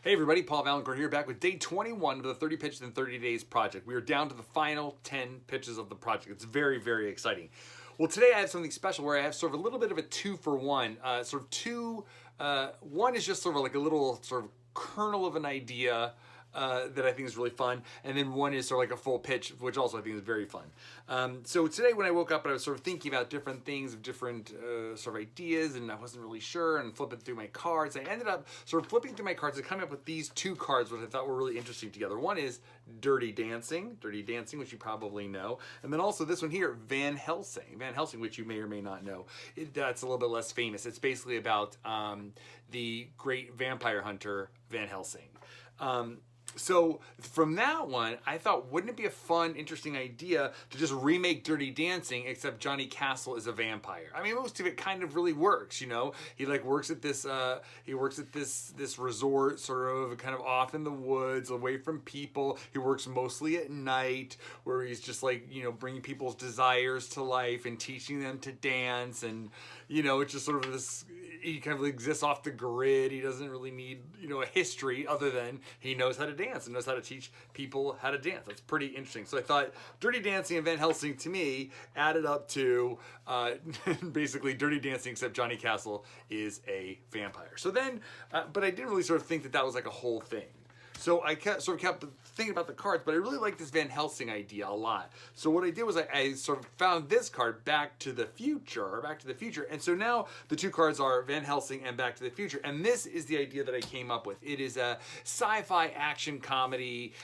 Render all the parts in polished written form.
Hey everybody, Paul Vaillancourt here, back with day 21 of the 30 Pitches in 30 Days project. We are down to the final 10 pitches of the project. It's very, very exciting. Well, today I have something special where I have sort of a little bit of a 2-for-1. One is just sort of like a little sort of kernel of an idea that I think is really fun, and then one is sort of like a full pitch, which also I think is very fun. So today when I woke up, I was sort of thinking about different things, different sort of ideas, and I wasn't really sure, and flipping through my cards. I ended up sort of flipping through my cards and coming up with these two cards, which I thought were really interesting together. One is Dirty Dancing, which you probably know, and then also this one here, Van Helsing, which you may or may not know. That's a little bit less famous. It's basically about the great vampire hunter Van Helsing. So from that one, I thought, wouldn't it be a fun, interesting idea to just remake Dirty Dancing, except Johnny Castle is a vampire? I mean, most of it kind of really works, you know. He like works at this, this resort, sort of kind of off in the woods, away from people. He works mostly at night, where he's just like, you know, bringing people's desires to life and teaching them to dance, and you know, it's just sort of this. He kind of exists off the grid. He doesn't really need, you know, a history other than he knows how to dance and knows how to teach people how to dance. That's pretty interesting. So I thought Dirty Dancing and Van Helsing, to me, added up to basically Dirty Dancing, except Johnny Castle is a vampire. So then, but I didn't really sort of think that that was like a whole thing. So I kept thinking about the cards, but I really like this Van Helsing idea a lot. So what I did was I sort of found this card, Back to the Future, and so now the two cards are Van Helsing and Back to the Future, and this is the idea that I came up with. It is a sci-fi action comedy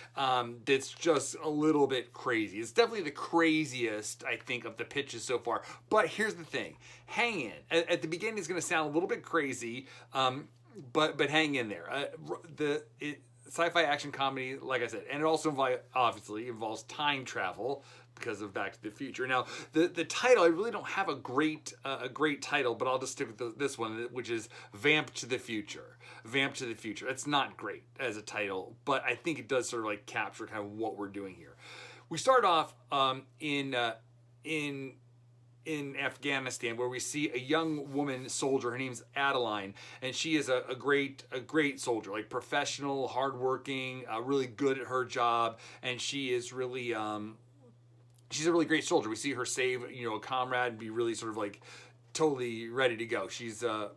that's just a little bit crazy. It's definitely the craziest, I think, of the pitches so far, but here's the thing. Hang in. At the beginning, it's going to sound a little bit crazy, but hang in there. Sci-fi action comedy, like I said, and it also obviously involves time travel because of Back to the Future. Now, the title, I really don't have a great title, but I'll just stick with this one, which is Vamp to the Future. Vamp to the Future. It's not great as a title, but I think it does sort of like capture kind of what we're doing here. We start off in Afghanistan, where we see a young woman soldier. Her name's Adeline, and she is a great soldier, like professional, hardworking, really good at her job, and she is really she's a really great soldier. We see her save, you know, a comrade and be really sort of like totally ready to go. She's a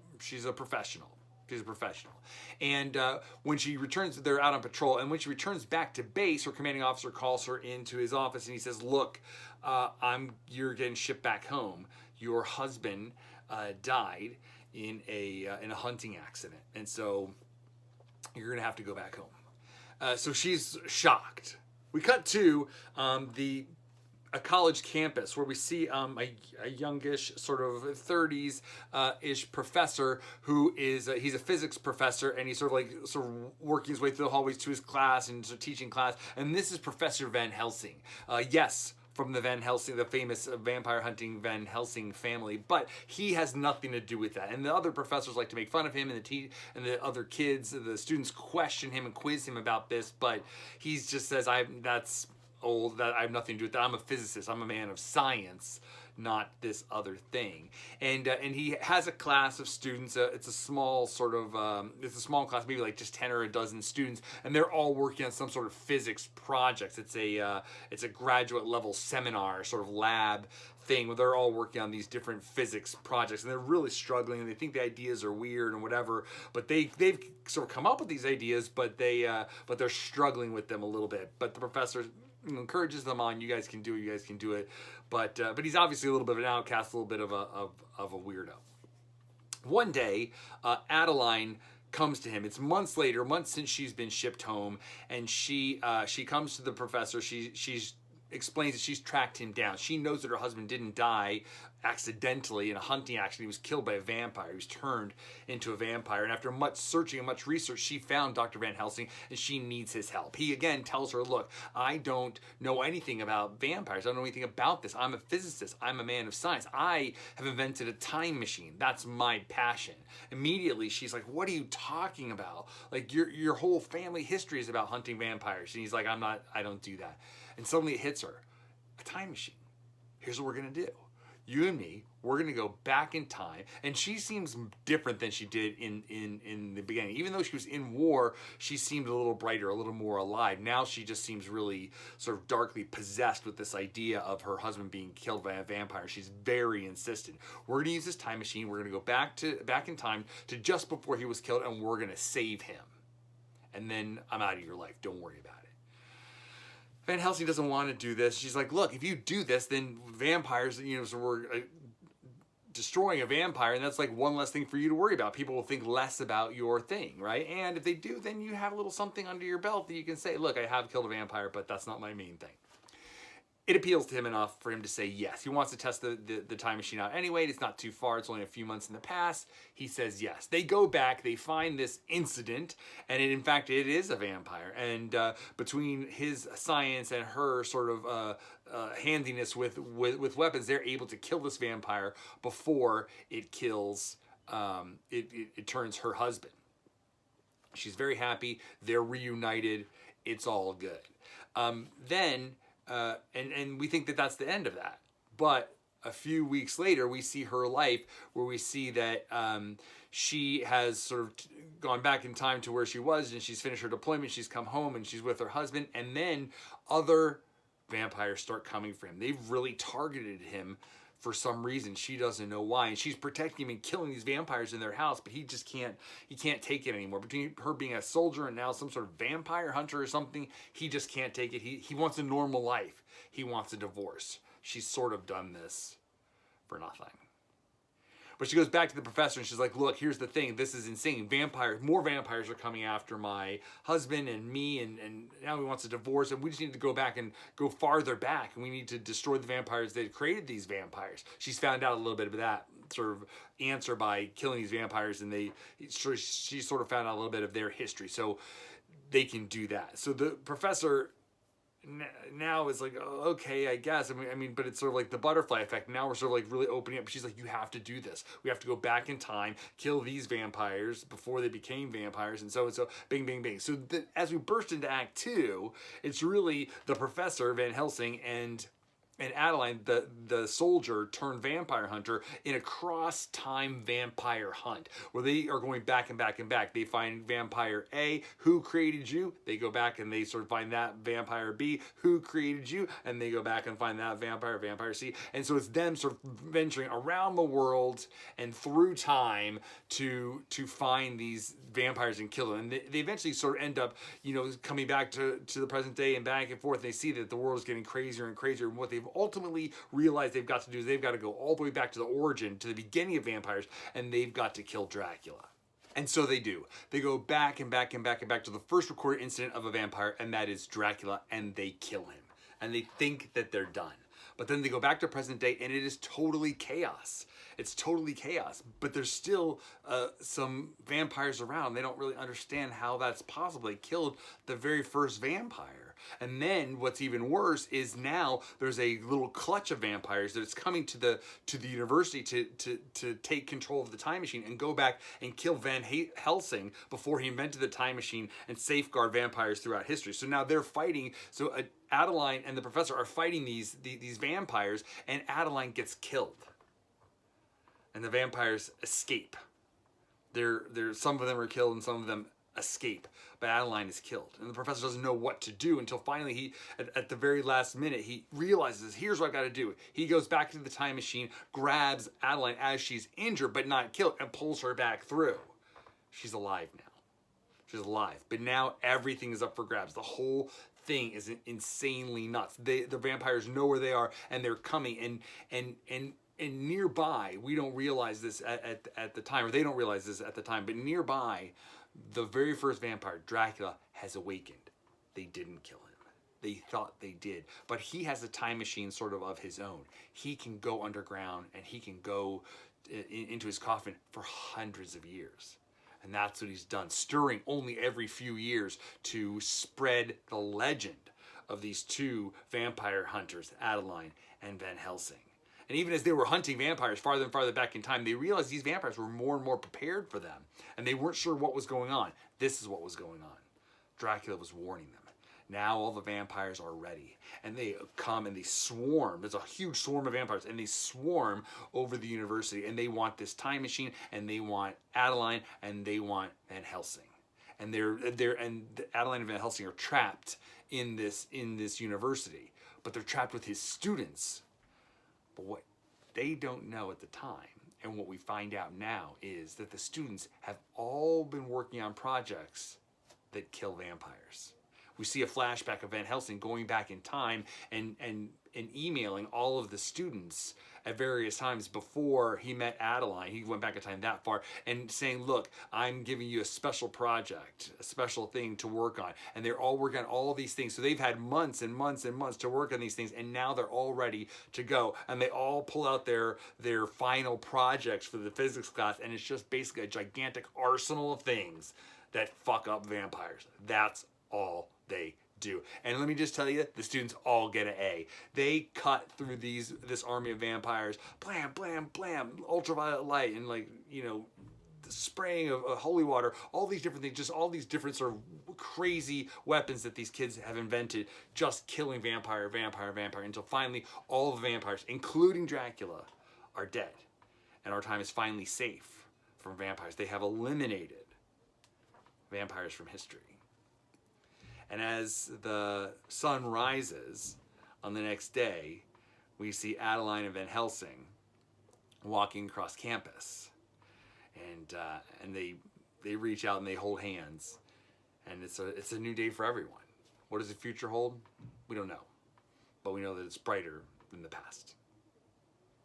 professional. She's a professional. And when she returns, they're out on patrol, and when she returns back to base, her commanding officer calls her into his office, and he says, look, you're getting shipped back home. Your husband died in a hunting accident, and so you're gonna have to go back home. So she's shocked. We cut to a college campus where we see a youngish, sort of 30s ish professor who is he's a physics professor, and he's sort of working his way through the hallways to his class and sort of teaching class. And this is Professor Van Helsing. Yes, from the Van Helsing, the famous vampire hunting Van Helsing family, but he has nothing to do with that. And the other professors like to make fun of him, and the other kids, the students question him and quiz him about this, but he just says, that's old, that I have nothing to do with that. I'm a physicist. I'm a man of science, not this other thing. And he has a class of students. It's a small sort of it's a small class, maybe like just 10 or a dozen students, and they're all working on some sort of physics projects. It's a graduate level seminar, sort of lab thing, where they're all working on these different physics projects, and they're really struggling, and they think the ideas are weird and whatever, but they've sort of come up with these ideas, but they're struggling with them a little bit. But the professor encourages them on, you guys can do it, but he's obviously a little bit of an outcast, a little bit of a weirdo. One day, Adeline comes to him. It's months later, months since she's been shipped home, and she comes to the professor. She's explains that she's tracked him down. She knows that her husband didn't die accidentally in a hunting accident. He was killed by a vampire. He was turned into a vampire. And after much searching and much research, she found Dr. Van Helsing, and she needs his help. He again tells her, look, I don't know anything about vampires. I don't know anything about this. I'm a physicist. I'm a man of science. I have invented a time machine. That's my passion. Immediately, she's like, what are you talking about? Like, your whole family history is about hunting vampires. And he's like, I don't do that. And suddenly it hits her. A time machine. Here's what we're going to do. you and me, we're going to go back in time. And she seems different than she did in the beginning. Even though she was in war, she seemed a little brighter, a little more alive. Now she just seems really sort of darkly possessed with this idea of her husband being killed by a vampire. She's very insistent. We're going to use this time machine. We're going to go back in time to just before he was killed, and we're going to save him. And then I'm out of your life. Don't worry about it. Van Helsing doesn't want to do this. She's like, look, if you do this, then vampires, so we're destroying a vampire, and that's like one less thing for you to worry about. People will think less about your thing, right? And if they do, then you have a little something under your belt that you can say, look, I have killed a vampire, but that's not my main thing. It appeals to him enough for him to say yes. He wants to test the time machine out anyway. It's not too far. It's only a few months in the past. He says yes. They go back. They find this incident, and in fact, it is a vampire. And between his science and her sort of handiness with weapons, they're able to kill this vampire before it kills, it turns her husband. She's very happy. They're reunited. It's all good. And we think that that's the end of that. But a few weeks later, we see her life where we see that she has sort of gone back in time to where she was, and she's finished her deployment. She's come home and she's with her husband. And then other vampires start coming for him. They've really targeted him for some reason. She doesn't know why. And she's protecting him and killing these vampires in their house, but he can't take it anymore. Between her being a soldier and now some sort of vampire hunter or something, he just can't take it. He wants a normal life. He wants a divorce. She's sort of done this for nothing. But she goes back to the professor and she's like, look, here's the thing. This is insane. More vampires are coming after my husband and me, and now he wants a divorce, and we just need to go back and go farther back, and we need to destroy the vampires that created these vampires. She's found out a little bit of that sort of answer by killing these vampires, and she sort of found out a little bit of their history, so they can do that. So the professor now is like, oh, okay, I guess. I mean, but it's sort of like the butterfly effect. Now we're sort of like really opening up. She's like, you have to do this. We have to go back in time, kill these vampires before they became vampires, and so, bing, bing, bing. So as we burst into Act 2, it's really the professor, Van Helsing, and Adeline, the soldier turned vampire hunter, in a cross-time vampire hunt where they are going back and back and back. They find vampire A, who created you? They go back and they sort of find that vampire B, who created you? And they go back and find that vampire C. And so it's them sort of venturing around the world and through time to find these vampires and kill them. And they eventually sort of end up, coming back to the present day and back and forth. They see that the world is getting crazier and crazier, and what they've ultimately realized they've got to do is they've got to go all the way back to the origin, to the beginning of vampires, and they've got to kill Dracula. And so they do. They go back and back and back and back to the first recorded incident of a vampire, and that is Dracula, and they kill him. And they think that they're done. But then they go back to present day, and it is totally chaos. It's totally chaos. But there's still some vampires around. They don't really understand how that's possible. They killed the very first vampire. And then what's even worse is now there's a little clutch of vampires that's coming to the university to take control of the time machine and go back and kill Van Helsing before he invented the time machine and safeguard vampires throughout history. So now they're fighting. So Adeline and the professor are fighting these vampires, and Adeline gets killed. And the vampires escape. Some of them are killed and some of them escape, but Adeline is killed, and the professor doesn't know what to do until finally he, at the very last minute, he realizes, here's what I've got to do. He goes back to the time machine, grabs Adeline as she's injured but not killed, and pulls her back through. She's alive now. She's alive, but now everything is up for grabs. The whole thing is insanely nuts. The vampires know where they are, and they're coming, and nearby, we don't realize this at the time, or they don't realize this at the time, but nearby, the very first vampire, Dracula, has awakened. They didn't kill him. They thought they did. But he has a time machine sort of his own. He can go underground, and he can go into his coffin for hundreds of years. And that's what he's done, stirring only every few years to spread the legend of these two vampire hunters, Adeline and Van Helsing. And even as they were hunting vampires farther and farther back in time, they realized these vampires were more and more prepared for them. And they weren't sure what was going on. This is what was going on. Dracula was warning them. Now all the vampires are ready, and they come and they swarm. There's a huge swarm of vampires, and they swarm over the university, and they want this time machine, and they want Adeline, and they want Van Helsing. And Adeline and Van Helsing are trapped in this university, but they're trapped with his students. But what they don't know at the time, and what we find out now, is that the students have all been working on projects that kill vampires. We see a flashback of Van Helsing going back in time and emailing all of the students at various times before he met Adeline. He went back in time that far, and saying, look, I'm giving you a special project, a special thing to work on. And they're all working on all these things. So they've had months and months and months to work on these things, and now they're all ready to go. And they all pull out their final projects for the physics class, and it's just basically a gigantic arsenal of things that fuck up vampires. That's all they do. And let me just tell you, the students all get an A. They cut through this army of vampires, blam, blam, blam, ultraviolet light, and the spraying of holy water, all these different things, just all these different sort of crazy weapons that these kids have invented, just killing vampire, until finally all the vampires, including Dracula, are dead. And our time is finally safe from vampires. They have eliminated vampires from history. And as the sun rises on the next day, we see Adeline and Van Helsing walking across campus. And they reach out and they hold hands. And it's a new day for everyone. What does the future hold? We don't know. But we know that it's brighter than the past.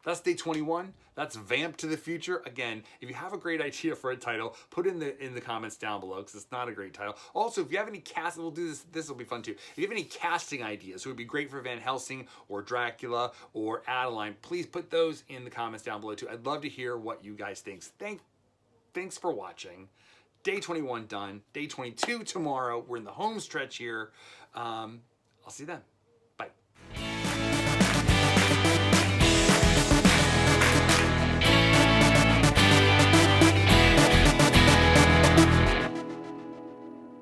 That's day 21. That's Vamp to the Future. Again, if you have a great idea for a title, put in the comments down below, because it's not a great title. Also, if you have any cast, we'll do this. This will be fun too. If you have any casting ideas, it would be great for Van Helsing or Dracula or Adeline, please put those in the comments down below too. I'd love to hear what you guys think. Thanks for watching. Day 21 done. Day 22 tomorrow. We're in the home stretch here. I'll see you then.